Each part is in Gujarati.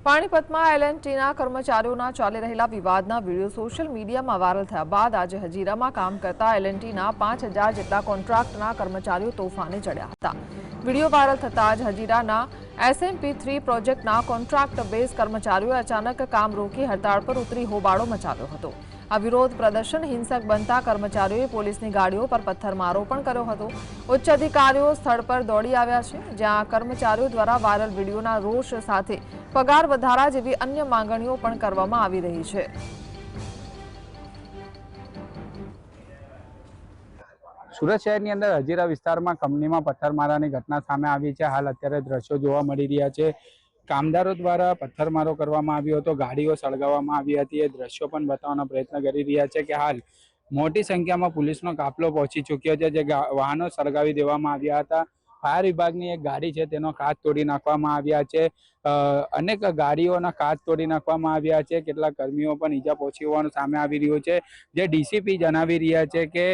પાણીપતમાં એલ&ટીના કર્મચારીઓના ચાલી રહેલા વિવાદના વિડીયો સોશિયલ મીડિયામાં વાયરલ થયા બાદ આજે હજીરામાં કામ કરતા એલ&ટીના 5000 જેટલા કોન્ટ્રાક્ટના કર્મચારીઓ તોફાને ચડ્યા હતા। વિડીયો વાયરલ થતાં જ હજીરાના SMP3 પ્રોજેક્ટના કોન્ટ્રાક્ટ બેઝ કર્મચારીઓએ અચાનક કામ રોકી હડતાળ પર ઉતરી હોબાળો મચાવ્યો હતો। આ વિરોધ પ્રદર્શન હિંસક બનતા કર્મચારીઓએ પોલીસની ગાડીઓ પર પથ્થરમારો પણ કર્યો હતો। ઉચ્ચ અધિકારીઓ સ્થળ પર દોડી આવ્યા છે, જ્યાં કર્મચારીઓ દ્વારા વાયરલ વિડીયોના રોષ સાથે પગાર વધારા જેવી અન્ય માંગણીઓ પણ કરવામાં આવી રહી છે। સુરત શહેરની અંદર હજીરા વિસ્તારમાં કંપનીમાં પથ્થરમારાની ઘટના સામે આવી છે। હાલ અત્યારે દ્રશ્યો જોવા મળી રહ્યા છે। કામદારો દ્વારા પથ્થરમારો કરવામાં આવ્યો હતો, ગાડીઓ સળગાવવામાં આવી હતી। એ દ્રશ્યો પણ બતાવવાનો પ્રયત્ન કરી રહ્યા છે કે હાલ મોટી સંખ્યામાં પોલીસનો કાફલો પહોંચી ચૂક્યો છે, જે વાહનો સળગાવી દેવામાં આવ્યા હતા। ફાયર વિભાગની એક ગાડી છે તેનો કાચ તોડી નાખવામાં આવ્યા છે। અનેક ગાડીઓના કાચ તોડી નાખવામાં આવ્યા છે। કેટલાક કર્મીઓ પણ ઈજા પહોંચી હોવાનું સામે આવી રહ્યું છે। જે ડીસીપી જણાવી રહ્યા છે કે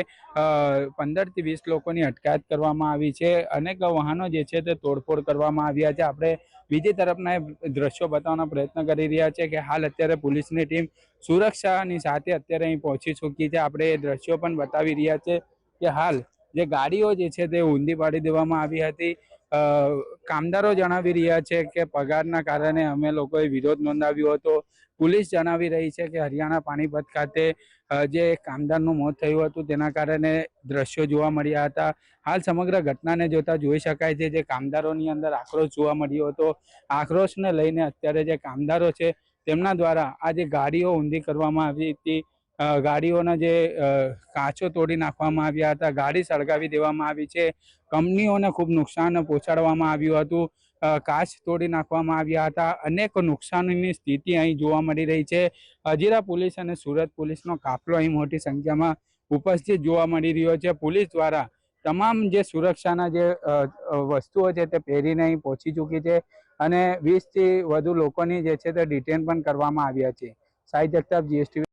15 થી 20 લોકોની અટકાયત કરવામાં આવી છે। અનેક વાહનો જે છે તે તોડફોડ કરવામાં આવ્યા છે। આપણે બીજી તરફના દ્રશ્યો બતાવવાનો પ્રયત્ન કરી રહ્યા છે કે હાલ અત્યારે પોલીસની ટીમ સુરક્ષાની સાથે અત્યારે અહીં પહોંચી ચૂકી છે। આપણે એ દ્રશ્યો પણ બતાવી રહ્યા છે કે હાલ જે ગાડીઓ જે છે તે ઊંધી પાડી દેવામાં આવી હતી। કામદારો જણાવી રહ્યા છે કે પગારના કારણે અમે લોકોએ વિરોધ નોંધાવ્યો હતો। પોલીસ જણાવી રહી છે કે હરિયાણા પાણીપત ખાતે જે કામદારનું મોત થયું હતું તેના કારણે દ્રશ્યો જોવા મળ્યા હતા। હાલ સમગ્ર ઘટનાને જોતા જોઈ શકાય છે જે કામદારોની અંદર આક્રોશ જોવા મળ્યો હતો। આક્રોશને લઈને અત્યારે જે કામદારો છે તેમના દ્વારા આ જે ગાડીઓ ઊંધી કરવામાં આવી હતી, ગાડીઓના જે કાચો તોડી નાખવામાં આવ્યા હતા, ગાડી સળગાવી દેવામાં આવી છે। કંપનીઓને ખૂબ નુકસાન પહોંચાડવામાં આવ્યું હતું, કાચ તોડી નાખવામાં આવ્યા હતા। અનેક નુકસાનની સ્થિતિ અહીં જોવા મળી રહી છે। હજીરા પોલીસ અને સુરત પોલીસનો કાફલો અહીં મોટી સંખ્યામાં ઉપસ્થિત જોવા મળી રહ્યો છે। પોલીસ દ્વારા તમામ જે સુરક્ષાના જે વસ્તુઓ છે તે પહેરીને અહીં પહોંચી ચૂકી છે અને 20 થી વધુ લોકોની જે છે તે ડિટેન પણ કરવામાં આવ્યા છે। સાહિદ જગતાપ, GSTV।